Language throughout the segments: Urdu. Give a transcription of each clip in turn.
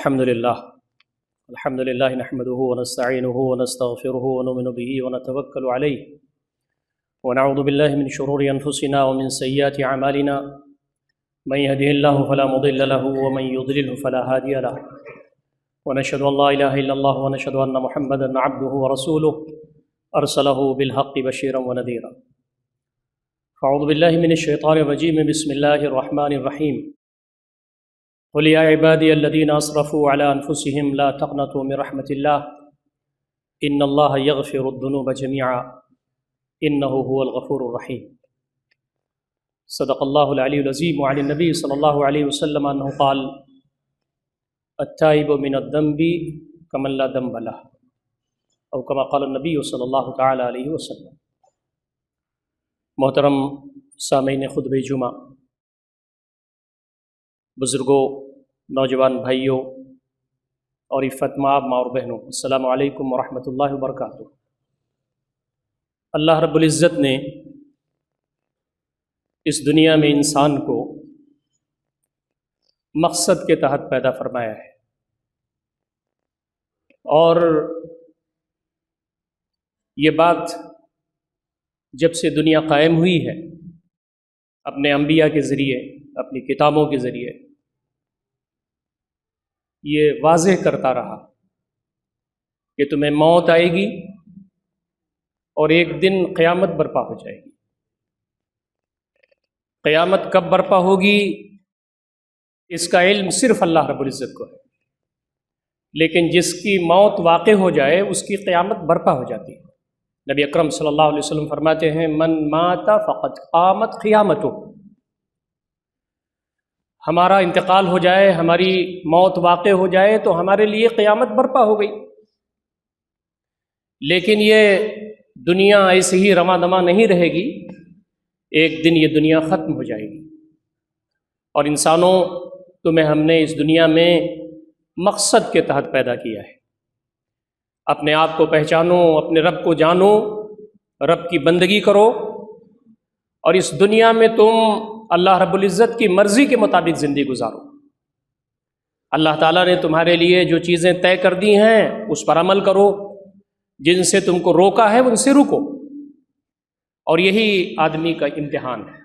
الحمد لله نحمده ونستعينه ونستغفره ونؤمن به ونتوكل عليه ونعوذ بالله من شرور أنفسنا ومن سيئات أعمالنا من يهده الله فلا مضل له ومن يضلله فلا هادي له ونشهد أن لا إله إلا الله ونشهد أن محمدا عبده ورسوله أرسله بالحق بشيرا ونذيرا فأعوذ بالله من الشيطان الرجيم بسم الله الرحمن الرحيم قل يا عبادي الذين أسرفوا على أنفسهم لا تقنطوا من رحمة الله إن الله يغفر الذنوب جميعا إنه هو الغفور الرحيم صدق الله العلي العظيم وعن النبي صلى الله عليه وسلم أنه قال التائب من الذنب كمن لا ذنب له أو كما قال النبي صلی اللہ تعالی علیہ وسلم۔ محترم سامعین خطبہ جمعہ، بزرگوں، نوجوان بھائیوں اور عفت مآب ماں اور بہنوں، السلام علیکم ورحمۃ اللہ وبرکاتہ۔ اللہ رب العزت نے اس دنیا میں انسان کو مقصد کے تحت پیدا فرمایا ہے، اور یہ بات جب سے دنیا قائم ہوئی ہے اپنے انبیاء کے ذریعے، اپنی کتابوں کے ذریعے یہ واضح کرتا رہا کہ تمہیں موت آئے گی اور ایک دن قیامت برپا ہو جائے گی۔ قیامت کب برپا ہوگی اس کا علم صرف اللہ رب العزت کو ہے، لیکن جس کی موت واقع ہو جائے اس کی قیامت برپا ہو جاتی ہے۔ نبی اکرم صلی اللہ علیہ وسلم فرماتے ہیں من مات فقد قامت قیامتہ، ہمارا انتقال ہو جائے، ہماری موت واقع ہو جائے تو ہمارے لیے قیامت برپا ہو گئی۔ لیکن یہ دنیا ایسے ہی رواں دواں نہیں رہے گی، ایک دن یہ دنیا ختم ہو جائے گی۔ اور انسانوں، تمہیں ہم نے اس دنیا میں مقصد کے تحت پیدا کیا ہے۔ اپنے آپ کو پہچانو، اپنے رب کو جانو، رب کی بندگی کرو، اور اس دنیا میں تم اللہ رب العزت کی مرضی کے مطابق زندگی گزارو۔ اللہ تعالیٰ نے تمہارے لیے جو چیزیں طے کر دی ہیں اس پر عمل کرو، جن سے تم کو روکا ہے ان سے رکو، اور یہی آدمی کا امتحان ہے۔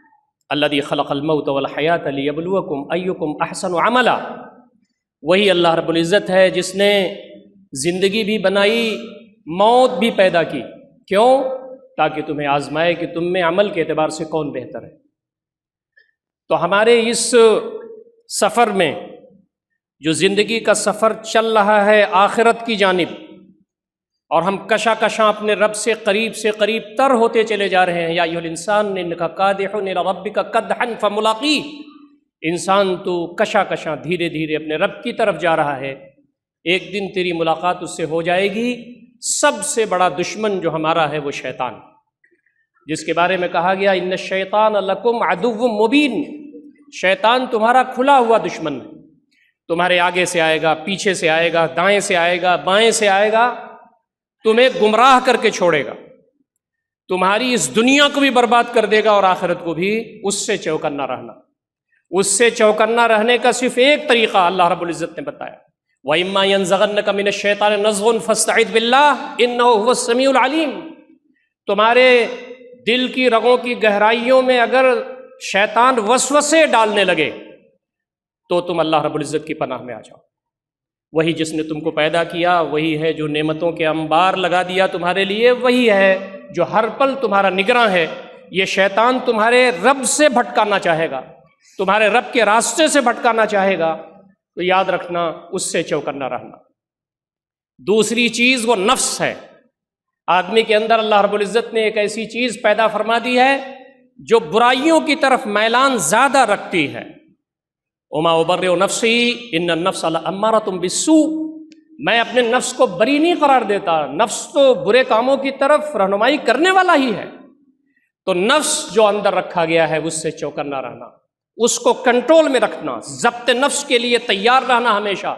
الذی خلق الموت والحیات لیبلوکم ایکم احسن عملا، وہی اللہ رب العزت ہے جس نے زندگی بھی بنائی، موت بھی پیدا کی۔ کیوں؟ تاکہ تمہیں آزمائے کہ تم میں عمل کے اعتبار سے کون بہتر ہے۔ تو ہمارے اس سفر میں جو زندگی کا سفر چل رہا ہے آخرت کی جانب، اور ہم کشا کشاں اپنے رب سے قریب تر ہوتے چلے جا رہے ہیں۔ یا ایھا الانسان انک کادح الی ربک کدحا فملاقیہ، انسان تو کشا کشاں دھیرے دھیرے اپنے رب کی طرف جا رہا ہے، ایک دن تیری ملاقات اس سے ہو جائے گی۔ سب سے بڑا دشمن جو ہمارا ہے وہ شیطان، جس کے بارے میں کہا گیا ان الشیطان لکم عدو مبین، شیطان تمہارا کھلا ہوا دشمن ہے، تمہارے آگے سے آئے گا، پیچھے سے آئے گا، دائیں سے آئے گا، بائیں سے آئے گا، تمہیں گمراہ کر کے چھوڑے گا، تمہاری اس دنیا کو بھی برباد کر دے گا اور آخرت کو بھی۔ اس سے چوکنا رہنا، اس سے چوکنا رہنے کا صرف ایک طریقہ اللہ رب العزت نے بتایا، وَإِمَّا يَنزَغَنَّكَ مِنَ الشَّيْطَانِ نَزْغٌ فَاسْتَعِذْ بِاللَّهِ إِنَّهُ هُوَ السَّمِيعُ الْعَلِيمُ۔ تمہارے دل کی رگوں کی گہرائیوں میں اگر شیطان وسوسے ڈالنے لگے تو تم اللہ رب العزت کی پناہ میں آ جاؤ۔ وہی جس نے تم کو پیدا کیا، وہی ہے جو نعمتوں کے انبار لگا دیا تمہارے لیے، وہی ہے جو ہر پل تمہارا نگراں ہے۔ یہ شیطان تمہارے رب سے بھٹکانا چاہے گا، تمہارے رب کے راستے سے بھٹکانا چاہے گا، تو یاد رکھنا اس سے چوکنا رہنا۔ دوسری چیز وہ نفس ہے۔ آدمی کے اندر اللہ رب العزت نے ایک ایسی چیز پیدا فرما دی ہے جو برائیوں کی طرف میلان زیادہ رکھتی ہے۔ وما ابرئ نفسی ان النفس لامارۃ بالسوء، میں اپنے نفس کو بری نہیں قرار دیتا، نفس تو برے کاموں کی طرف رہنمائی کرنے والا ہی ہے۔ تو نفس جو اندر رکھا گیا ہے اس سے چوکنا رہنا، اس کو کنٹرول میں رکھنا، ضبط نفس کے لیے تیار رہنا ہمیشہ،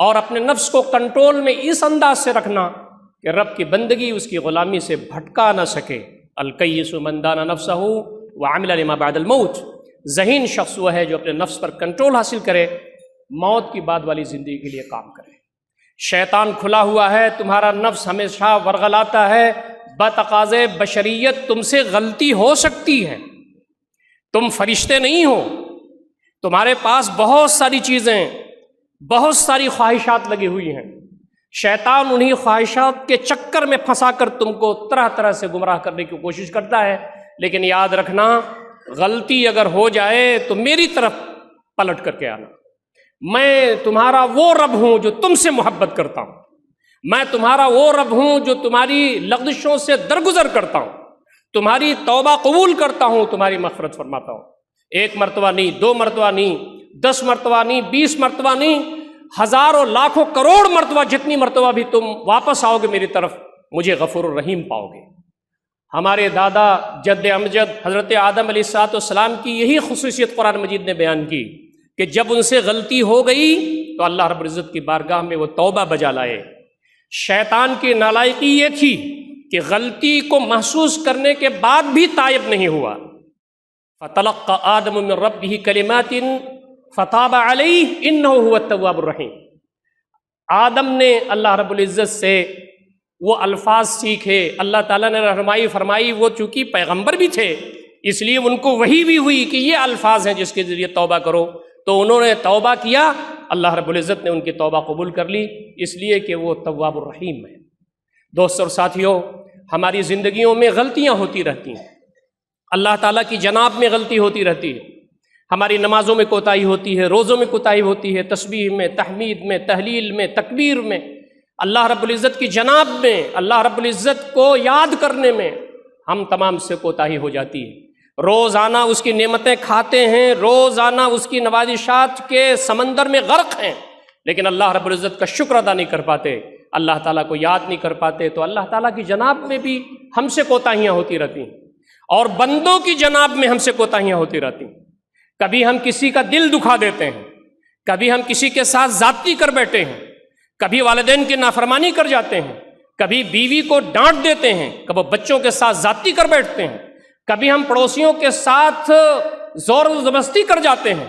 اور اپنے نفس کو کنٹرول میں اس انداز سے رکھنا کہ رب کی بندگی اس کی غلامی سے بھٹکا نہ سکے۔ الکیس من دان نفسہ وعمل لما بعد الموت، ذہین شخص وہ ہے جو اپنے نفس پر کنٹرول حاصل کرے موت کی بعد والی زندگی کے لیے کام کریں۔ شیطان کھلا ہوا ہے، تمہارا نفس ہمیشہ ورغلاتا ہے، بتقاضے بشریت تم سے غلطی ہو سکتی ہے، تم فرشتے نہیں ہو، تمہارے پاس بہت ساری چیزیں، بہت ساری خواہشات لگی ہوئی ہیں۔ شیطان انہی خواہشات کے چکر میں پھنسا کر تم کو طرح طرح سے گمراہ کرنے کی کوشش کرتا ہے، لیکن یاد رکھنا غلطی اگر ہو جائے تو میری طرف پلٹ کر کے آنا۔ میں تمہارا وہ رب ہوں جو تم سے محبت کرتا ہوں، میں تمہارا وہ رب ہوں جو تمہاری لغزشوں سے درگزر کرتا ہوں، تمہاری توبہ قبول کرتا ہوں، تمہاری مغفرت فرماتا ہوں۔ 1 مرتبہ نہیں، 2 مرتبہ نہیں، 10 مرتبہ نہیں، 20 مرتبہ نہیں، ہزاروں لاکھوں کروڑ مرتبہ، جتنی مرتبہ بھی تم واپس آؤ گے میری طرف، مجھے غفور الرحیم پاؤ گے۔ ہمارے دادا جد امجد حضرت آدم علیہ السلام کی یہی خصوصیت قرآن مجید نے بیان کی کہ جب ان سے غلطی ہو گئی تو اللہ رب العزت کی بارگاہ میں وہ توبہ بجا لائے۔ شیطان کی نالائقی یہ تھی کہ غلطی کو محسوس کرنے کے بعد بھی تائب نہیں ہوا۔ فَتَلَقَّى آدَمُ مِن رَبِّهِ كَلِمَاتٍ فَتَابَ عَلَيْهِ إِنَّهُ هُوَ التَّوَّابُ الرَّحِيمُ۔ آدم نے اللہ رب العزت سے وہ الفاظ سیکھے، اللہ تعالیٰ نے رہنمائی فرمائی، وہ چونکہ پیغمبر بھی تھے اس لیے ان کو وحی بھی ہوئی کہ یہ الفاظ ہیں جس کے ذریعے توبہ کرو، تو انہوں نے توبہ کیا، اللہ رب العزت نے ان کی توبہ قبول کر لی، اس لیے کہ وہ تواب الرحیم ہے۔ دوستو اور ساتھیوں، ہماری زندگیوں میں غلطیاں ہوتی رہتی ہیں، اللہ تعالیٰ کی جناب میں غلطی ہوتی رہتی ہے، ہماری نمازوں میں کوتاہی ہوتی ہے، روزوں میں کوتاہی ہوتی ہے، تسبیح میں، تحمید میں، تہلیل میں، تکبیر میں، اللہ رب العزت کی جناب میں، اللہ رب العزت کو یاد کرنے میں ہم تمام سے کوتاہی ہو جاتی ہے۔ روزانہ اس کی نعمتیں کھاتے ہیں، روزانہ اس کی نوازشات کے سمندر میں غرق ہیں، لیکن اللہ رب العزت کا شکر ادا نہیں کر پاتے، اللہ تعالیٰ کو یاد نہیں کر پاتے، تو اللہ تعالیٰ کی جناب میں بھی ہم سے کوتاہیاں ہوتی رہتی ہیں، اور بندوں کی جناب میں ہم سے کوتاہیاں ہوتی رہتی ہیں۔ کبھی ہم کسی کا دل دکھا دیتے ہیں، کبھی ہم کسی کے ساتھ زیادتی کر بیٹھے ہیں، کبھی والدین کی نافرمانی کر جاتے ہیں، کبھی بیوی کو ڈانٹ دیتے ہیں، کبھی بچوں کے ساتھ زیادتی کر بیٹھتے ہیں، کبھی ہم پڑوسیوں کے ساتھ زور و زبردستی کر جاتے ہیں،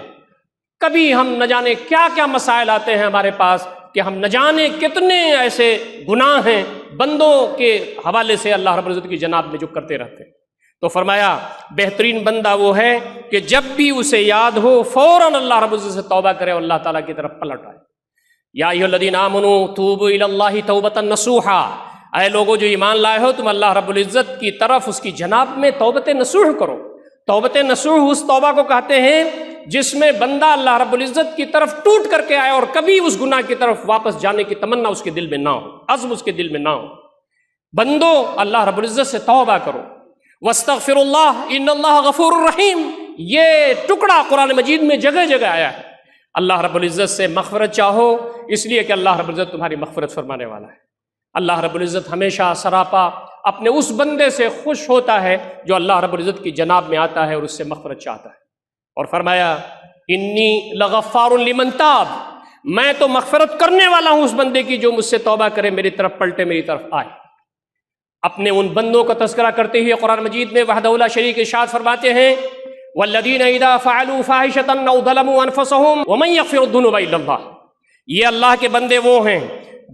کبھی ہم نہ جانے کیا کیا مسائل آتے ہیں ہمارے پاس کہ ہم نہ جانے کتنے ایسے گناہ ہیں بندوں کے حوالے سے اللہ رب العزت کی جناب میں جو کرتے رہتے ہیں۔ تو فرمایا بہترین بندہ وہ ہے کہ جب بھی اسے یاد ہو فوراً اللہ رب العزت سے توبہ کرے اور اللہ تعالیٰ کی طرف پلٹ آئے۔ یا ایھا الذین آمنوا توبوا الی اللہ توبۃ نصوحا، اے لوگو جو ایمان لائے ہو تم اللہ رب العزت کی طرف اس کی جناب میں توبۃ نصوح کرو۔ توبۃ نصوح اس توبہ کو کہتے ہیں جس میں بندہ اللہ رب العزت کی طرف ٹوٹ کر کے آئے اور کبھی اس گناہ کی طرف واپس جانے کی تمنا اس کے دل میں نہ ہو، عزم اس کے دل میں نہ ہو۔ بندو اللہ رب العزت سے توبہ کرو، واستغفر اللہ ان اللہ غفور الرحیم، یہ ٹکڑا قرآن مجید میں جگہ جگہ آیا ہے۔ اللہ رب العزت سے مغفرت چاہو اس لیے کہ اللہ رب العزت تمہاری مغفرت فرمانے والا ہے۔ اللہ رب العزت ہمیشہ سراپا اپنے اس بندے سے خوش ہوتا ہے جو اللہ رب العزت کی جناب میں آتا ہے اور اس سے مغفرت چاہتا ہے، اور فرمایا انی لغفار لمن تاب، میں تو مغفرت کرنے والا ہوں اس بندے کی جو مجھ سے توبہ کرے، میری طرف پلٹے، میری طرف آئے۔ اپنے ان بندوں کا تذکرہ کرتے ہوئے قرآن مجید میں وحدہ لا شریک ارشاد فرماتے ہیں والذین اذا فعلوا فاحشۃ او ظلموا انفسهم ومن یغفر الذنوب الا اللہ، یہ اللہ کے بندے وہ ہیں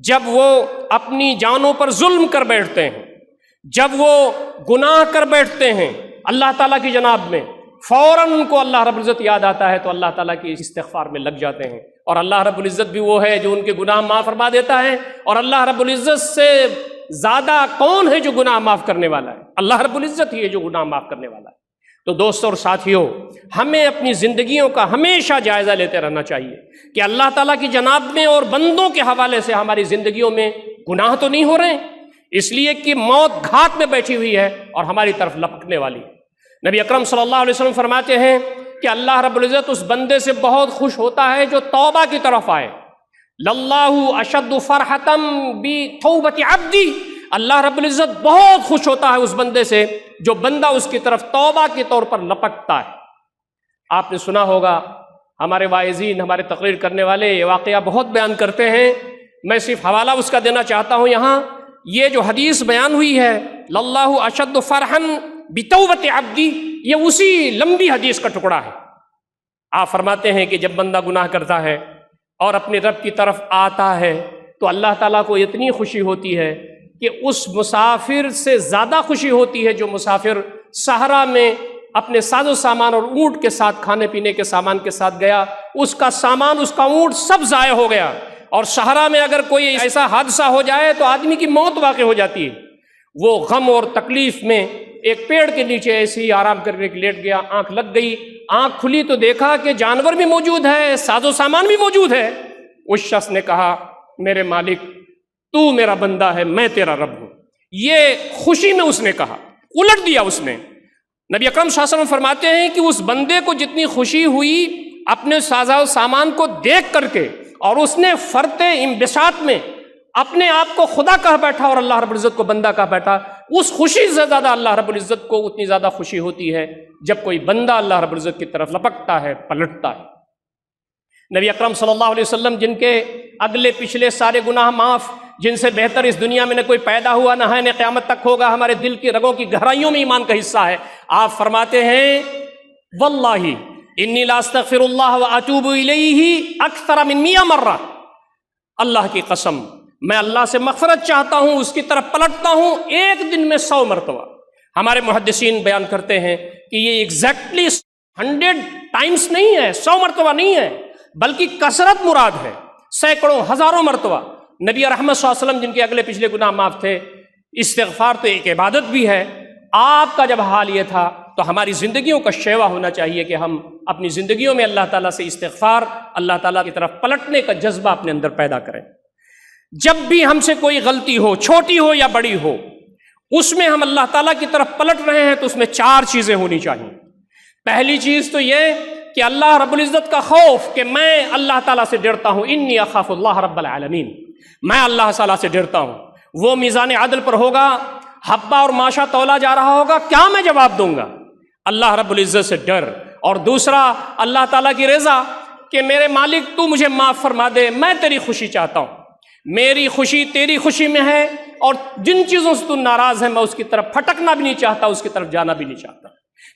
جب وہ اپنی جانوں پر ظلم کر بیٹھتے ہیں، جب وہ گناہ کر بیٹھتے ہیں اللہ تعالیٰ کی جناب میں، فوراً ان کو اللہ رب العزت یاد آتا ہے تو اللہ تعالیٰ کی استغفار میں لگ جاتے ہیں، اور اللہ رب العزت بھی وہ ہے جو ان کے گناہ معاف فرما دیتا ہے، اور اللہ رب العزت سے زیادہ کون ہے جو گناہ معاف کرنے والا ہے؟ اللہ رب العزت ہی ہے جو گناہ معاف کرنے والا ہے۔ تو دوستوں اور ساتھیوں، ہمیں اپنی زندگیوں کا ہمیشہ جائزہ لیتے رہنا چاہیے کہ اللہ تعالیٰ کی جناب میں اور بندوں کے حوالے سے ہماری زندگیوں میں گناہ تو نہیں ہو رہے ہیں، اس لیے کہ موت گھات میں بیٹھی ہوئی ہے اور ہماری طرف لپکنے والی ہے۔ نبی اکرم صلی اللہ علیہ وسلم فرماتے ہیں کہ اللہ رب العزت اس بندے سے بہت خوش ہوتا ہے جو توبہ کی طرف آئے۔ للہ اشد فرحۃ بتوبۃ عبدی، اللہ رب العزت بہت خوش ہوتا ہے اس بندے سے جو بندہ اس کی طرف توبہ کے طور پر لپکتا ہے۔ آپ نے سنا ہوگا ہمارے واعظین، ہمارے تقریر کرنے والے یہ واقعہ بہت بیان کرتے ہیں، میں صرف حوالہ اس کا دینا چاہتا ہوں یہاں۔ یہ جو حدیث بیان ہوئی ہے للہ اشد فرحا بتوبۃ عبدی، یہ اسی لمبی حدیث کا ٹکڑا ہے۔ آپ فرماتے ہیں کہ جب بندہ گناہ کرتا ہے اور اپنے رب کی طرف آتا ہے تو اللہ تعالیٰ کو اتنی خوشی ہوتی ہے کہ اس مسافر سے زیادہ خوشی ہوتی ہے جو مسافر صحرا میں اپنے ساز و سامان اور اونٹ کے ساتھ کھانے پینے کے سامان کے ساتھ گیا، اس کا سامان، اس کا اونٹ سب ضائع ہو گیا، اور صحرا میں اگر کوئی ایسا حادثہ ہو جائے تو آدمی کی موت واقع ہو جاتی ہے۔ وہ غم اور تکلیف میں ایک پیڑ کے نیچے ایسے ہی آرام کرنے کے لیٹ گیا، آنکھ لگ گئی، آنکھ کھلی تو دیکھا کہ جانور بھی موجود ہے، ساز و سامان بھی موجود ہے۔ اس شخص نے کہا میرے مالک تو میرا بندہ ہے، میں تیرا رب ہوں۔ یہ خوشی میں اس نے کہا، الٹ دیا اس نے۔ نبی اکرم صلی اللہ علیہ وسلم فرماتے ہیں کہ اس بندے کو جتنی خوشی ہوئی اپنے سازا و سامان کو دیکھ کر کے، اور اس نے فرط انبساط میں اپنے آپ کو خدا کہہ بیٹھا اور اللہ رب العزت کو بندہ کہہ بیٹھا، اس خوشی سے زیادہ اللہ رب العزت کو اتنی زیادہ خوشی ہوتی ہے جب کوئی بندہ اللہ رب العزت کی طرف لپکتا ہے، پلٹتا ہے۔ نبی اکرم صلی اللہ علیہ وسلم جن کے اگلے پچھلے سارے گناہ معاف، جن سے بہتر اس دنیا میں نہ کوئی پیدا ہوا نہ ہے نہ قیامت تک ہوگا، ہمارے دل کی رگوں کی گہرائیوں میں ایمان کا حصہ ہے، آپ فرماتے ہیں واللہ انی لا استغفر اللہ واتوب الیہ اکثر من 100 مرہ، اللہ کی قسم میں اللہ سے مغفرت چاہتا ہوں، اس کی طرف پلٹتا ہوں ایک دن میں 100 مرتبہ۔ ہمارے محدثین بیان کرتے ہیں کہ یہ ایگزیکٹلی 100 ٹائمز نہیں ہے، 100 مرتبہ نہیں ہے، بلکہ کثرت مراد ہے، سینکڑوں ہزاروں مرتبہ۔ نبی رحمت صلی اللہ علیہ وسلم جن کے اگلے پچھلے گناہ معاف تھے، استغفار تو ایک عبادت بھی ہے۔ آپ کا جب حال یہ تھا تو ہماری زندگیوں کا شیوا ہونا چاہیے کہ ہم اپنی زندگیوں میں اللہ تعالیٰ سے استغفار، اللہ تعالیٰ کی طرف پلٹنے کا جذبہ اپنے اندر پیدا کریں۔ جب بھی ہم سے کوئی غلطی ہو، چھوٹی ہو یا بڑی ہو، اس میں ہم اللہ تعالیٰ کی طرف پلٹ رہے ہیں تو اس میں 4 چیزیں ہونی چاہیے۔ پہلی چیز تو یہ کہ اللہ رب العزت کا خوف، کہ میں اللہ تعالیٰ سے ڈرتا ہوں، انی اخاف اللہ رب العالمین، میں اللہ تعالیٰ سے ڈرتا ہوں۔ وہ میزان عدل پر ہوگا، حبہ اور ماشا تولا جا رہا ہوگا، کیا میں جواب دوں گا؟ اللہ رب العزت سے ڈر۔ اور دوسرا اللہ تعالیٰ کی رضا، کہ میرے مالک تو مجھے معاف فرما دے، میں تیری خوشی چاہتا ہوں، میری خوشی تیری خوشی میں ہے، اور جن چیزوں سے تو ناراض ہے میں اس کی طرف پھٹکنا بھی نہیں چاہتا، اس کی طرف جانا بھی نہیں چاہتا۔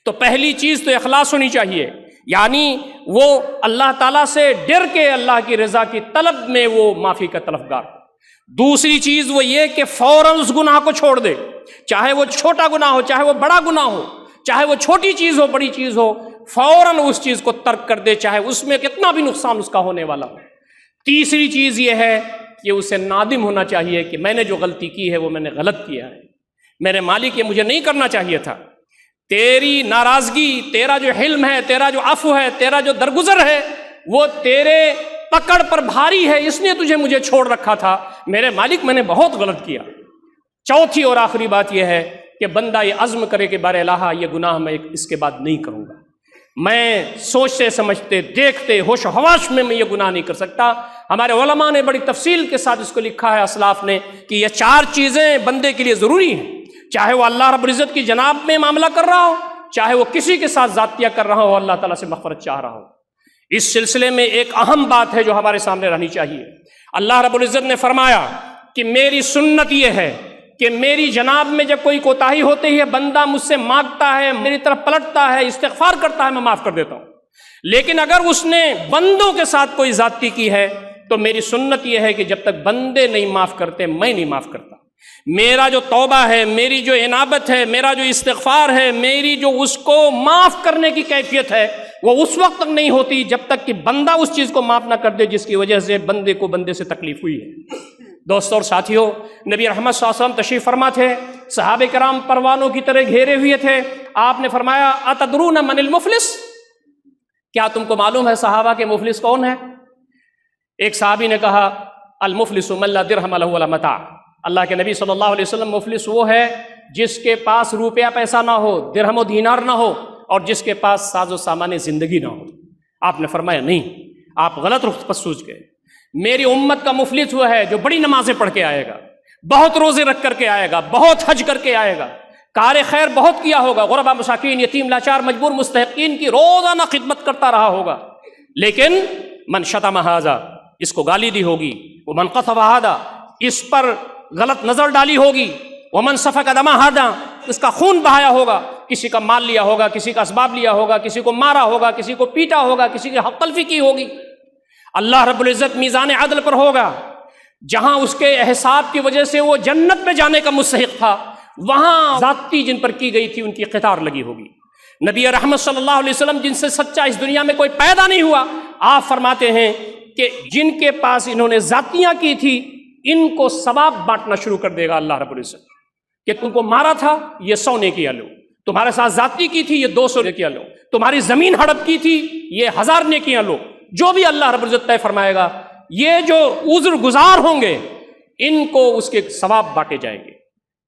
تو پہلی چیز تو اخلاص ہونی چاہیے، یعنی وہ اللہ تعالیٰ سے ڈر کے اللہ کی رضا کی طلب میں وہ معافی کا طلبگار ہو۔ دوسری چیز وہ یہ کہ فوراً اس گناہ کو چھوڑ دے، چاہے وہ چھوٹا گناہ ہو، چاہے وہ بڑا گناہ ہو، چاہے وہ چھوٹی چیز ہو بڑی چیز ہو، فوراً اس چیز کو ترک کر دے، چاہے اس میں کتنا بھی نقصان اس کا ہونے والا ہو۔ تیسری چیز یہ ہے کہ اسے نادم ہونا چاہیے کہ میں نے جو غلطی کی ہے وہ میں نے غلط کیا ہے، میرے مالک یہ مجھے نہیں کرنا چاہیے تھا، تیری ناراضگی، تیرا جو حلم ہے، تیرا جو عفو ہے، تیرا جو درگزر ہے، وہ تیرے پکڑ پر بھاری ہے، اس نے تجھے مجھے چھوڑ رکھا تھا، میرے مالک میں نے بہت غلط کیا۔ چوتھی اور آخری بات یہ ہے کہ بندہ یہ عزم کرے کہ بار الہ یہ گناہ میں اس کے بعد نہیں کروں گا، میں سوچتے سمجھتے دیکھتے ہوش و حواس میں یہ گناہ نہیں کر سکتا۔ ہمارے علماء نے بڑی تفصیل کے ساتھ اس کو لکھا ہے، اسلاف نے، کہ یہ 4 چیزیں بندے کے لیے ضروری ہیں، چاہے وہ اللہ رب العزت کی جناب میں معاملہ کر رہا ہو، چاہے وہ کسی کے ساتھ ذاتیہ کر رہا ہو، اللہ تعالیٰ سے مغفرت چاہ رہا ہو۔ اس سلسلے میں ایک اہم بات ہے جو ہمارے سامنے رہنی چاہیے۔ اللہ رب العزت نے فرمایا کہ میری سنت یہ ہے کہ میری جناب میں جب کوئی کوتاہی ہوتی ہے، بندہ مجھ سے مانگتا ہے، میری طرف پلٹتا ہے، استغفار کرتا ہے، میں معاف کر دیتا ہوں۔ لیکن اگر اس نے بندوں کے ساتھ کوئی زیادتی کی ہے تو میری سنت یہ ہے کہ جب تک بندے نہیں معاف کرتے میں نہیں معاف کرتا۔ میرا جو توبہ ہے، میری جو انابت ہے، میرا جو استغفار ہے، میری جو اس کو معاف کرنے کی کیفیت ہے، وہ اس وقت تک نہیں ہوتی جب تک کہ بندہ اس چیز کو معاف نہ کر دے جس کی وجہ سے بندے کو بندے سے تکلیف ہوئی ہے۔ دوستوں اور ساتھیوں، نبی رحمت صلی اللہ علیہ وسلم تشریف فرما تھے، صحابہ کرام پروانوں کی طرح گھیرے ہوئے تھے۔ آپ نے فرمایا اتدرون من المفلس، کیا تم کو معلوم ہے صحابہ کے مفلس کون ہے؟ ایک صحابی نے کہا المفلس من لا درہم له ولا متاع، اللہ کے نبی صلی اللہ علیہ وسلم مفلس وہ ہے جس کے پاس روپیہ پیسہ نہ ہو، درہم و دینار نہ ہو، اور جس کے پاس ساز و سامان زندگی نہ ہو۔ آپ نے فرمایا نہیں، آپ غلط رخ پر سوچ گئے، میری امت کا مفلس وہ ہے جو بڑی نمازیں پڑھ کے آئے گا، بہت روزے رکھ کر کے آئے گا، بہت حج کر کے آئے گا، کار خیر بہت کیا ہوگا، غربا مساکین یتیم لاچار مجبور مستحقین کی روزانہ خدمت کرتا رہا ہوگا، لیکن من شتم ھذا، اس کو گالی دی ہوگی، ومن قذف ھذا، اس پر غلط نظر ڈالی ہوگی، ومن سفک دم ھذا، اس کا خون بہایا ہوگا، کسی کا مال لیا ہوگا، کسی کا اسباب لیا ہوگا، کسی کو مارا ہوگا، کسی کو پیٹا ہوگا، کسی کی حق تلفی کی ہوگی۔ اللہ رب العزت میزان عدل پر ہوگا، جہاں اس کے احساب کی وجہ سے وہ جنت میں جانے کا مستحق تھا، وہاں ذاتی جن پر کی گئی تھی ان کی قطار لگی ہوگی۔ نبی رحمت صلی اللہ علیہ وسلم جن سے سچا اس دنیا میں کوئی پیدا نہیں ہوا، آپ فرماتے ہیں کہ جن کے پاس انہوں نے ذاتیاں کی تھی ان کو ثواب بانٹنا شروع کر دے گا اللہ رب العزت، کہ تم کو مارا تھا یہ 100 نیکیاں لو، تمہارے ساتھ ذاتی کی تھی یہ 200 نیکیاں لو، تمہاری زمین ہڑپ کی تھی یہ 1000 نیکیاں لو، جو بھی اللہ رب العزت طے فرمائے گا، یہ جو عذر گزار ہوں گے ان کو اس کے ثواب بانٹے جائیں گے،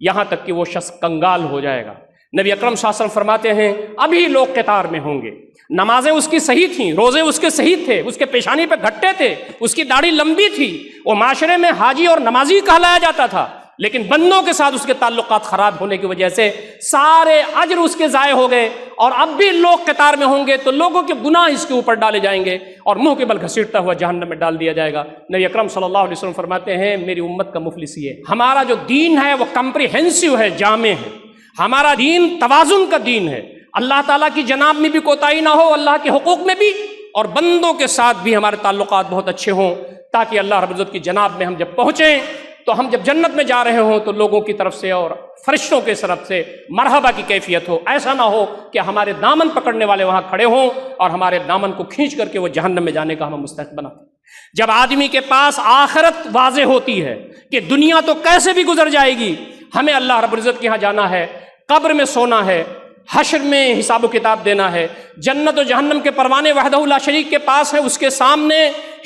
یہاں تک کہ وہ شخص کنگال ہو جائے گا۔ نبی اکرم صلی اللہ علیہ وسلم فرماتے ہیں ابھی لوگ قطار میں ہوں گے، نمازیں اس کی صحیح تھیں، روزے اس کے صحیح تھے، اس کے پیشانی پہ گھٹے تھے، اس کی داڑھی لمبی تھی، وہ معاشرے میں حاجی اور نمازی کہلایا جاتا تھا، لیکن بندوں کے ساتھ اس کے تعلقات خراب ہونے کی وجہ سے سارے اجر اس کے ضائع ہو گئے، اور اب بھی لوگ قطار میں ہوں گے تو لوگوں کے گناہ اس کے اوپر ڈالے جائیں گے اور منہ کے بل گھسیٹتا ہوا جہنم میں ڈال دیا جائے گا۔ نبی اکرم صلی اللہ علیہ وسلم فرماتے ہیں میری امت کا مفلس یہ ہے، ہمارا جو دین ہے وہ کمپریہنسو ہے، جامع ہے، ہمارا دین توازن کا دین ہے، اللہ تعالیٰ کی جناب میں بھی کوتاہی نہ ہو، اللہ کے حقوق میں بھی، اور بندوں کے ساتھ بھی ہمارے تعلقات بہت اچھے ہوں، تاکہ اللہ رب العزت کی جناب میں ہم جب پہنچیں تو ہم جب جنت میں جا رہے ہوں تو لوگوں کی طرف سے اور فرشتوں کے طرف سے مرحبا کی کیفیت ہو، ایسا نہ ہو کہ ہمارے دامن پکڑنے والے وہاں کھڑے ہوں اور ہمارے دامن کو کھینچ کر کے وہ جہنم میں جانے کا ہم مستحق بناتے ہیں۔ جب آدمی کے پاس آخرت واضح ہوتی ہے کہ دنیا تو کیسے بھی گزر جائے گی، ہمیں اللہ رب العزت کے ہاں جانا ہے، قبر میں سونا ہے، حشر میں حساب و کتاب دینا ہے، جنت و جہنم کے پروانے وحدہ لا شریک کے پاس ہے، اس کے سامنے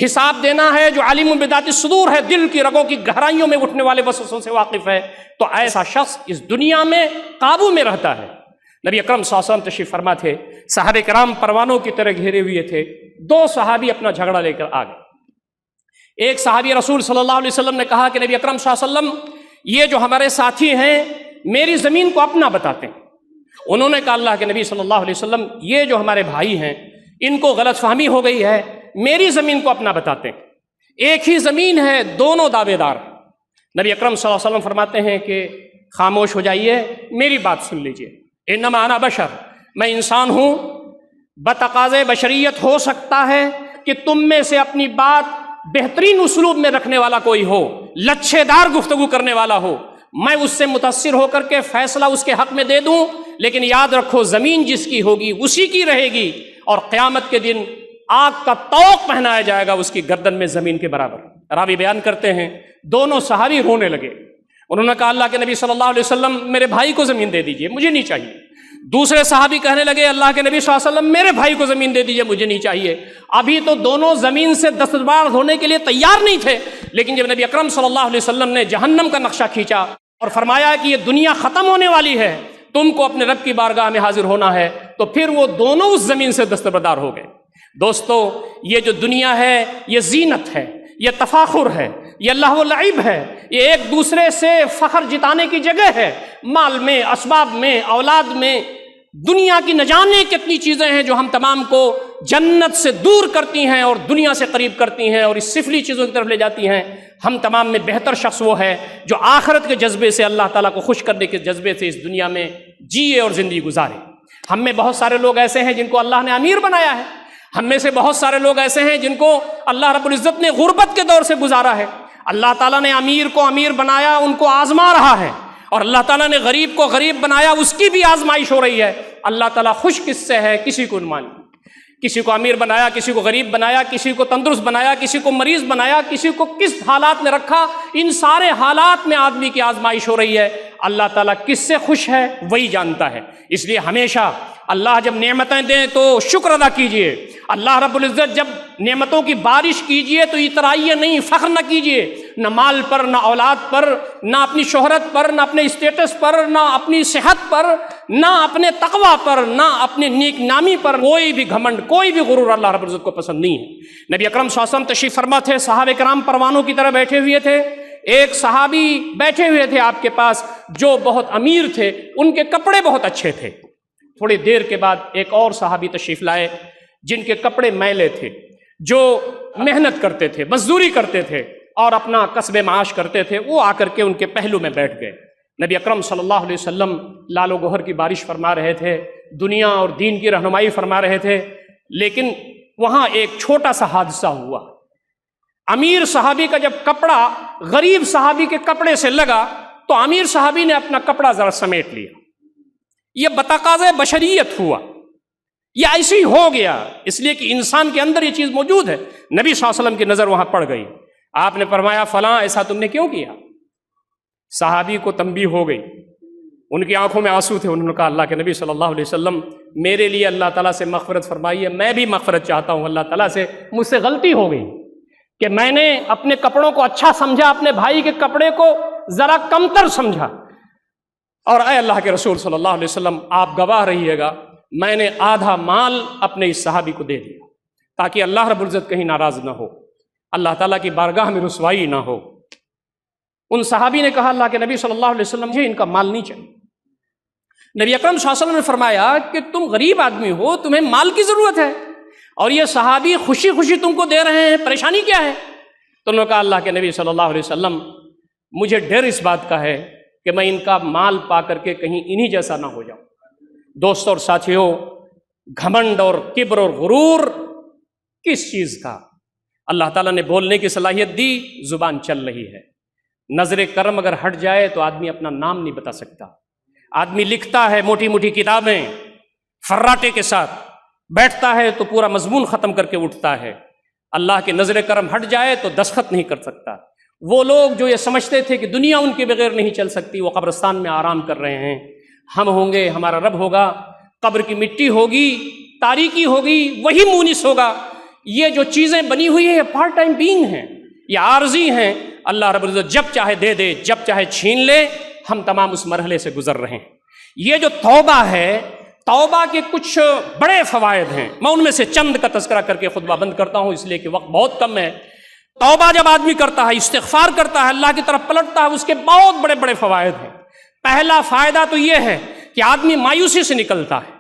حساب دینا ہے، جو عالم بذات الصدور ہے، دل کی رگوں کی گہرائیوں میں اٹھنے والے وسوسوں سے واقف ہے، تو ایسا شخص اس دنیا میں قابو میں رہتا ہے۔ نبی اکرم صلی اللہ علیہ وسلم تشریف فرما تھے، صحابہ کرام پروانوں کی طرح گھیرے ہوئے تھے، 2 صحابی اپنا جھگڑا لے کر آ گئے۔ ایک صحابی رسول صلی اللہ علیہ وسلم نے کہا کہ نبی اکرم صلی اللہ علیہ وسلم یہ جو ہمارے ساتھی ہیں میری زمین کو اپنا بتاتے ہیں۔ انہوں نے کہا اللہ کے نبی صلی اللہ علیہ وسلم یہ جو ہمارے بھائی ہیں ان کو غلط فہمی ہو گئی ہے، میری زمین کو اپنا بتاتے ہیں، ایک ہی زمین ہے، دونوں دعوے دار۔ نبی اکرم صلی اللہ علیہ وسلم فرماتے ہیں کہ خاموش ہو جائیے، میری بات سن لیجئے، انما انا بشر، میں انسان ہوں، بتقاضے بشریت ہو سکتا ہے کہ تم میں سے اپنی بات بہترین اسلوب میں رکھنے والا کوئی ہو، لچھے دار گفتگو کرنے والا ہو، میں اس سے متاثر ہو کر کے فیصلہ اس کے حق میں دے دوں، لیکن یاد رکھو زمین جس کی ہوگی اسی کی رہے گی، اور قیامت کے دن آگ کا طوق پہنایا جائے گا اس کی گردن میں زمین کے برابر۔ راوی بیان کرتے ہیں دونوں صحابی رونے لگے، انہوں نے کہا اللہ کے نبی صلی اللہ علیہ وسلم میرے بھائی کو زمین دے دیجئے، مجھے نہیں چاہیے۔ دوسرے صحابی کہنے لگے اللہ کے نبی صلی اللہ علیہ وسلم میرے بھائی کو زمین دے دیجئے، مجھے نہیں چاہیے۔ ابھی تو دونوں زمین سے دستبردار ہونے کے لیے تیار نہیں تھے، لیکن جب نبی اکرم صلی اللہ علیہ وسلم نے جہنم کا نقشہ کھینچا اور فرمایا کہ یہ دنیا ختم ہونے والی ہے، تم کو اپنے رب کی بارگاہ میں حاضر ہونا ہے، تو پھر وہ دونوں اس زمین سے دستبردار ہو گئے۔ دوستو یہ جو دنیا ہے یہ زینت ہے، یہ تفاخر ہے، یہ لہو و لعب ہے، یہ ایک دوسرے سے فخر جتانے کی جگہ ہے، مال میں، اسباب میں، اولاد میں، دنیا کی نہ جانے کتنی چیزیں ہیں جو ہم تمام کو جنت سے دور کرتی ہیں اور دنیا سے قریب کرتی ہیں اور اس سفلی چیزوں کی طرف لے جاتی ہیں۔ ہم تمام میں بہتر شخص وہ ہے جو آخرت کے جذبے سے، اللہ تعالیٰ کو خوش کرنے کے جذبے سے اس دنیا میں جیے اور زندگی گزارے۔ ہم میں بہت سارے لوگ ایسے ہیں جن کو اللہ نے امیر بنایا ہے، ہم میں سے بہت سارے لوگ ایسے ہیں جن کو اللہ رب العزت نے غربت کے دور سے گزارا ہے۔ اللہ تعالیٰ نے امیر کو امیر بنایا، ان کو آزما رہا ہے، اور اللہ تعالیٰ نے غریب کو غریب بنایا، اس کی بھی آزمائش ہو رہی ہے۔ اللہ تعالیٰ خوش کس سے ہے؟ کسی کو نہیں، کسی کو امیر بنایا، کسی کو غریب بنایا، کسی کو تندرست بنایا، کسی کو مریض بنایا، کسی کو کس حالات میں رکھا، ان سارے حالات میں آدمی کی آزمائش ہو رہی ہے۔ اللہ تعالیٰ کس سے خوش ہے وہی جانتا ہے، اس لیے ہمیشہ اللہ جب نعمتیں دیں تو شکر ادا کیجئے۔ اللہ رب العزت جب نعمتوں کی بارش کیجئے تو اترائیے نہیں، فخر نہ کیجئے، نہ مال پر، نہ اولاد پر، نہ اپنی شہرت پر، نہ اپنے اسٹیٹس پر، نہ اپنی صحت پر، نہ اپنے تقوی پر، نہ اپنے نیک نامی پر، کوئی بھی گھمنڈ، کوئی بھی غرور اللہ رب العزت کو پسند نہیں ہے۔ نبی اکرم صلی اللہ علیہ وسلم تشریف فرما تھے، صحابہ کرام پروانوں کی طرح بیٹھے ہوئے تھے، ایک صحابی بیٹھے ہوئے تھے آپ کے پاس جو بہت امیر تھے، ان کے کپڑے بہت اچھے تھے۔ تھوڑی دیر کے بعد ایک اور صحابی تشریف لائے جن کے کپڑے میلے تھے، جو محنت کرتے تھے، مزدوری کرتے تھے اور اپنا کسب معاش کرتے تھے، وہ آ کر کے ان کے پہلو میں بیٹھ گئے۔ نبی اکرم صلی اللہ علیہ وسلم لال و گوہر کی بارش فرما رہے تھے، دنیا اور دین کی رہنمائی فرما رہے تھے، لیکن وہاں ایک چھوٹا سا حادثہ ہوا۔ امیر صحابی کا جب کپڑا غریب صحابی کے کپڑے سے لگا تو امیر صحابی نے اپنا کپڑا ذرا سمیٹ لیا. یہ بتقاضۂ بشریت ہوا، یہ ایسے ہی ہو گیا، اس لیے کہ انسان کے اندر یہ چیز موجود ہے. نبی صلی اللہ علیہ وسلم کی نظر وہاں پڑ گئی. آپ نے فرمایا فلاں ایسا تم نے کیوں کیا؟ صحابی کو تنبیہ ہو گئی، ان کی آنکھوں میں آنسو تھے. انہوں نے کہا اللہ کے نبی صلی اللہ علیہ وسلم میرے لیے اللہ تعالیٰ سے مغفرت فرمائیے، میں بھی مغفرت چاہتا ہوں اللہ تعالیٰ سے، مجھ سے غلطی ہو گئی کہ میں نے اپنے کپڑوں کو اچھا سمجھا، اپنے بھائی کے کپڑے کو ذرا کمتر سمجھا. اور اے اللہ کے رسول صلی اللہ علیہ وسلم آپ گواہ رہیے گا، میں نے آدھا مال اپنے اس صحابی کو دے دیا تاکہ اللہ رب العزت کہیں ناراض نہ ہو، اللہ تعالیٰ کی بارگاہ میں رسوائی نہ ہو. ان صحابی نے کہا اللہ کے نبی صلی اللہ علیہ وسلم مجھے ان کا مال نہیں چاہیے. نبی اکرم صلی اللہ علیہ وسلم نے فرمایا کہ تم غریب آدمی ہو، تمہیں مال کی ضرورت ہے، اور یہ صحابی خوشی خوشی تم کو دے رہے ہیں، پریشانی کیا ہے؟ تو انہوں نے کہا اللہ کے نبی صلی اللہ علیہ وسلم مجھے ڈر اس بات کا ہے کہ میں ان کا مال پا کر کے کہیں انہی جیسا نہ ہو جاؤں. دوستوں اور ساتھیوں، گھمنڈ اور کبر اور غرور کس چیز کا؟ اللہ تعالیٰ نے بولنے کی صلاحیت دی، زبان چل رہی ہے. نظر کرم اگر ہٹ جائے تو آدمی اپنا نام نہیں بتا سکتا. آدمی لکھتا ہے موٹی موٹی کتابیں فراٹے کے ساتھ، بیٹھتا ہے تو پورا مضمون ختم کر کے اٹھتا ہے. اللہ کے نظر کرم ہٹ جائے تو دستخط نہیں کر سکتا. وہ لوگ جو یہ سمجھتے تھے کہ دنیا ان کے بغیر نہیں چل سکتی، وہ قبرستان میں آرام کر رہے ہیں. ہم ہوں گے، ہمارا رب ہوگا، قبر کی مٹی ہوگی، تاریکی ہوگی، وہی مونس ہوگا. یہ جو چیزیں بنی ہوئی ہیں یہ پارٹ ٹائم بینگ ہیں، یہ عارضی ہیں. اللہ رب العزت جب چاہے دے دے، جب چاہے چھین لے. ہم تمام اس مرحلے سے گزر رہے ہیں. یہ جو توبہ ہے، توبہ کے کچھ بڑے فوائد ہیں، میں ان میں سے چند کا تذکرہ کر کے خطبہ بند کرتا ہوں اس لیے کہ وقت بہت کم ہے. توبہ جب آدمی کرتا ہے، استغفار کرتا ہے، اللہ کی طرف پلٹتا ہے، اس کے بہت بڑے بڑے فوائد ہیں. پہلا فائدہ تو یہ ہے کہ آدمی مایوسی سے نکلتا ہے،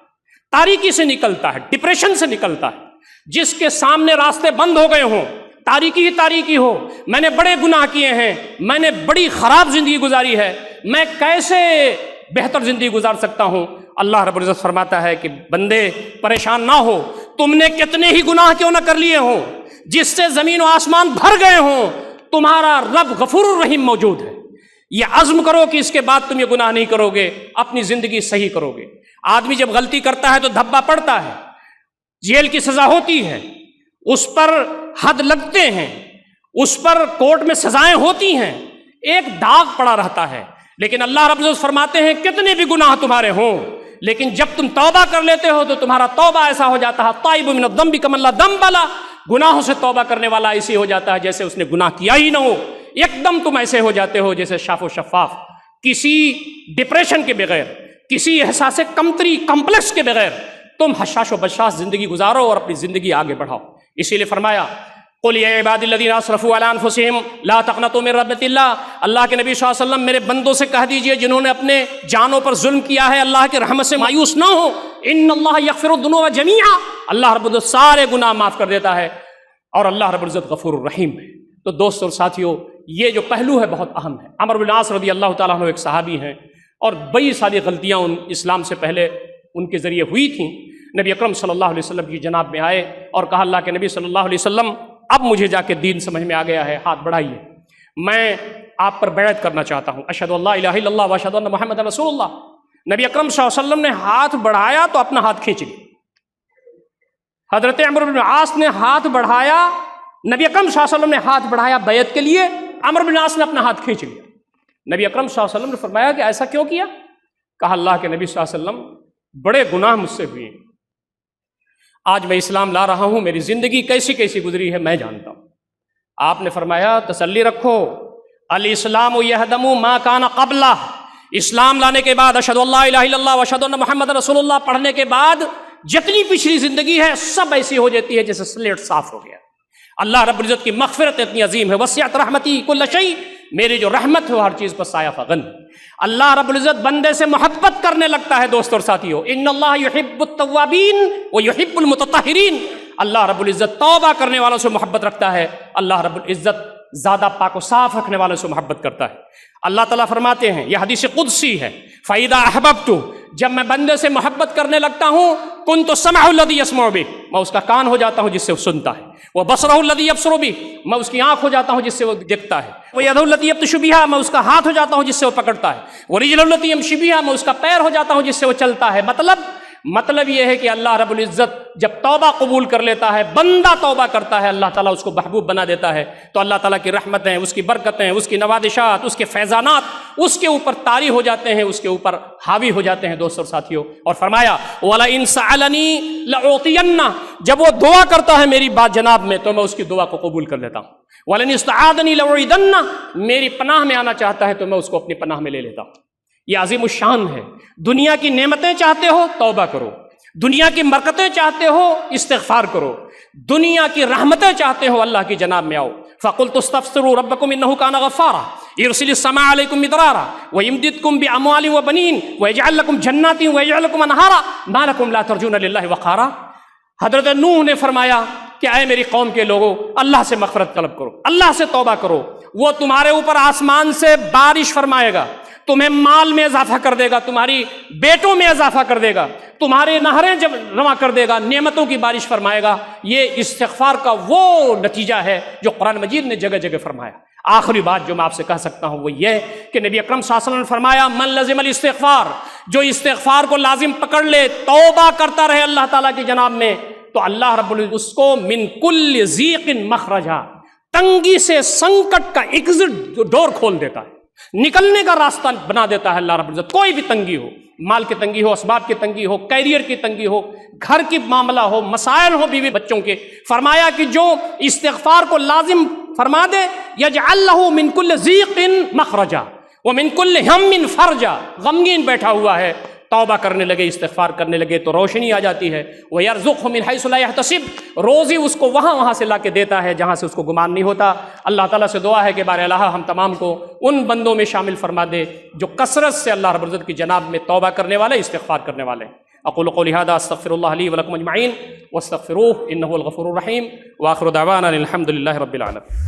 تاریکی سے نکلتا ہے، ڈپریشن سے نکلتا ہے. جس کے سامنے راستے بند ہو گئے ہوں، تاریکی ہی تاریکی ہو، میں نے بڑے گناہ کیے ہیں، میں نے بڑی خراب زندگی گزاری ہے، میں کیسے بہتر زندگی گزار سکتا ہوں؟ اللہ رب العزت فرماتا ہے کہ بندے پریشان نہ ہو، تم نے کتنے ہی گناہ کیوں نہ کر لیے ہوں، جس سے زمین و آسمان بھر گئے ہوں، تمہارا رب غفور الرحیم موجود ہے. یہ عزم کرو کہ اس کے بعد تم یہ گناہ نہیں کرو گے، اپنی زندگی صحیح کرو گے. آدمی جب غلطی کرتا ہے تو دھبا پڑتا ہے، جیل کی سزا ہوتی ہے، اس پر حد لگتے ہیں، اس پر کورٹ میں سزائیں ہوتی ہیں، ایک داغ پڑا رہتا ہے. لیکن اللہ رب العزت فرماتے ہیں کتنے بھی گناہ تمہارے ہوں، لیکن جب تم توبہ کر لیتے ہو تو تمہارا توبہ ایسا ہو جاتا ہے، تائب من الذنب کمن لا ذنب لہ، گناہوں سے توبہ کرنے والا ایسی ہو جاتا ہے جیسے اس نے گناہ کیا ہی نہ ہو. ایک دم تم ایسے ہو جاتے ہو جیسے شاف و شفاف، کسی ڈپریشن کے بغیر، کسی احساس کمتری کمپلیکس کے بغیر تم حشاش و بشاش زندگی گزارو اور اپنی زندگی آگے بڑھاؤ. اسی لیے فرمایا قل یا عبادی الذین اسرفوا علی انفسہم لا تقنطوا من رحمۃ اللہ. اللہ کے نبی صلی اللہ علیہ وسلم میرے بندوں سے کہہ دیجئے جنہوں نے اپنے جانوں پر ظلم کیا ہے، اللہ کی رحمت سے مایوس نہ ہو. ان اللہ یغفر الذنوب جميعا، اللہ رب العزت سارے گناہ معاف کر دیتا ہے، اور اللہ رب العزت غفور الرحیم ہے. تو دوستوں اور ساتھیوں، یہ جو پہلو ہے بہت اہم ہے. عمرو بن العاص رضی اللہ تعالیٰ عنہ ایک صحابی ہیں، اور بڑی ساری غلطیاں اسلام سے پہلے ان کے ذریعے ہوئی تھیں. نبی اکرم صلی اللہ علیہ وسلم کی جناب میں آئے اور کہا اللہ کے نبی صلی اللہ علیہ وسلم اب مجھے جا کے دین سمجھ میں آ گیا ہے، ہاتھ بڑھائیے، میں آپ پر بیعت کرنا چاہتا ہوں. اشہد ان لا الہ الا اللہ واشہد ان محمد رسول اللہ. نبی اکرم صلی اللہ علیہ وسلم نے ہاتھ بڑھایا تو اپنا ہاتھ کھینچ لیا. حضرت عمرو بن العاص نے ہاتھ بڑھایا، نبی اکرم صلی اللہ علیہ وسلم نے ہاتھ بڑھایا بیعت کے لیے، عمرو بن العاص نے اپنا ہاتھ کھینچ لیا. نبی اکرم صلی اللہ علیہ وسلم نے فرمایا کہ ایسا کیوں کیا؟ کہا اللہ کے نبی صلی اللہ علیہ وسلم بڑے گناہ مجھ سے ہوئے ہیں، آج میں اسلام لا رہا ہوں، میری زندگی کیسی کیسی گزری ہے میں جانتا ہوں. آپ نے فرمایا تسلی رکھو، الاسلام یہدم ما کان قبلہ، اسلام لانے کے بعد اشہد ان لا الہ الا اللہ واشہد ان محمد رسول اللہ پڑھنے کے بعد جتنی پچھلی زندگی ہے سب ایسی ہو جاتی ہے جیسے سلیٹ صاف ہو گیا. اللہ رب العزت کی مغفرت اتنی عظیم ہے، وسعت رحمتی کل شیء، میری جو رحمت ہے وہ ہر چیز پر سایہ فغن. اللہ رب العزت بندے سے محبت کرنے لگتا ہے. دوستوں اور ساتھیوں، ان اللہ یحب التوابین ویحب المتطہرین، اللہ رب العزت توبہ کرنے والوں سے محبت رکھتا ہے، اللہ رب العزت زیادہ پاک و صاف رکھنے والوں سے محبت کرتا ہے۔ اللہ تعالیٰ فرماتے ہیں، یہ حدیث قدسی ہے، فَإِذَا أَحْبَبْتُ، جب میں بندے سے محبت کرنے لگتا ہوں، كُنْتُ السَّمْعَ الَّذِي يَسْمَعُ بِهِ، میں اس کا کان ہو جاتا ہوں جس سے وہ سنتا ہے، وَبَصَرَهُ الَّذِي يَبْصُرُ بِهِ، میں اس کی آنکھ ہو جاتا ہوں جس سے وہ دیکھتا ہے، وَيَدُهُ الَّتِي يَبْطِشُ بِهَا، میں اس کا ہاتھ ہو جاتا ہوں جس سے وہ پکڑتا ہے، وَرِجْلُهُ الَّتِي يَمْشِي بِهَا، میں اس کا پیر ہو جاتا ہوں جس سے وہ چلتا ہے۔ مطلب یہ ہے کہ اللہ رب العزت جب توبہ قبول کر لیتا ہے، بندہ توبہ کرتا ہے، اللہ تعالیٰ اس کو محبوب بنا دیتا ہے، تو اللہ تعالیٰ کی رحمتیں، اس کی برکتیں، اس کی نوازشات، اس کے فیضانات اس کے اوپر طاری ہو جاتے ہیں، اس کے اوپر حاوی ہو جاتے ہیں دوستوں اور ساتھیوں۔ اور فرمایا وَلَئِن سَأَلَنِي لَأُعْطِيَنَّ، جب وہ دعا کرتا ہے میری بات جناب میں تو میں اس کی دعا کو قبول کر لیتا ہوں۔ وَلَئِنِ اسْتَعَاذَنِي لَأُعِيذَنَّ، میری پناہ میں آنا چاہتا ہے تو میں اس کو اپنی پناہ میں لے لیتا ہوں۔ یہ عظیم الشان ہے۔ دنیا کی نعمتیں چاہتے ہو توبہ کرو، دنیا کی برکتیں چاہتے ہو استغفار کرو، دنیا کی رحمتیں چاہتے ہو اللہ کی جناب میں آؤ۔ فَقُلْتُ اسْتَغْفِرُوا رَبَّكُمْ إِنَّهُ كَانَ غَفَّارًا يُرْسِلِ السَّمَاءَ عَلَيْكُمْ مِدْرَارًا وَيُمْدِدْكُمْ بِأَمْوَالٍ وَبَنِينَ وَيَجْعَلْ لَكُمْ جَنَّاتٍ وَيَجْعَلْ لَكُمْ أَنْهَارًا مَا لَكُمْ لَا تَرْجُونَ لِلَّهِ وَقَارًا۔ حضرت نوح نے فرمایا کہ اے میری قوم کے لوگوں، اللہ سے مغفرت طلب کرو، اللہ سے توبہ کرو، وہ تمہارے اوپر آسمان سے بارش فرمائے گا، تمہیں مال میں اضافہ کر دے گا، تمہاری بیٹوں میں اضافہ کر دے گا، تمہارے نہریں جب رواں کر دے گا، نعمتوں کی بارش فرمائے گا۔ یہ استغفار کا وہ نتیجہ ہے جو قرآن مجید نے جگہ جگہ فرمایا۔ آخری بات جو میں آپ سے کہہ سکتا ہوں وہ یہ کہ نبی اکرم صلی اللہ علیہ وسلم نے فرمایا من لزم الاستغفار، جو استغفار کو لازم پکڑ لے، توبہ کرتا رہے اللہ تعالیٰ کی جناب میں، تو اللہ رب العزت اس کو من کل ضیق مخرجا، تنگی سے، سنکٹ کا ایگزٹ ڈور کھول دیتا ہے، نکلنے کا راستہ بنا دیتا ہے اللہ رب العزت۔ کوئی بھی تنگی ہو، مال کی تنگی ہو، اسباب کی تنگی ہو، کیریئر کی تنگی ہو، گھر کی معاملہ ہو، مسائل ہو بیوی بچوں کے، فرمایا کہ جو استغفار کو لازم فرما دے یجعل لہ من کل ضیق مخرجا ومن کل ہم فرجا، غمگین بیٹھا ہوا ہے، توبہ کرنے لگے، استغفار کرنے لگے تو روشنی آ جاتی ہے۔ وَيَرْزُقْهُ مِنْ حَيْثُ لَا يَحْتَسِبُ، روزی اس کو وہاں سے لا کے دیتا ہے جہاں سے اس کو گمان نہیں ہوتا۔ اللہ تعالیٰ سے دعا ہے کہ بار الہ ہم تمام کو ان بندوں میں شامل فرما دے جو کثرت سے اللہ رب العزت کی جناب میں توبہ کرنے والے، استغفار کرنے والے۔ اقول قولی ھذا استغفر اللہ لی ولکم اجمعین واستغفروہ انہ هو الغفور الرحیم وآخر دعوانا الحمد للہ رب العالمین۔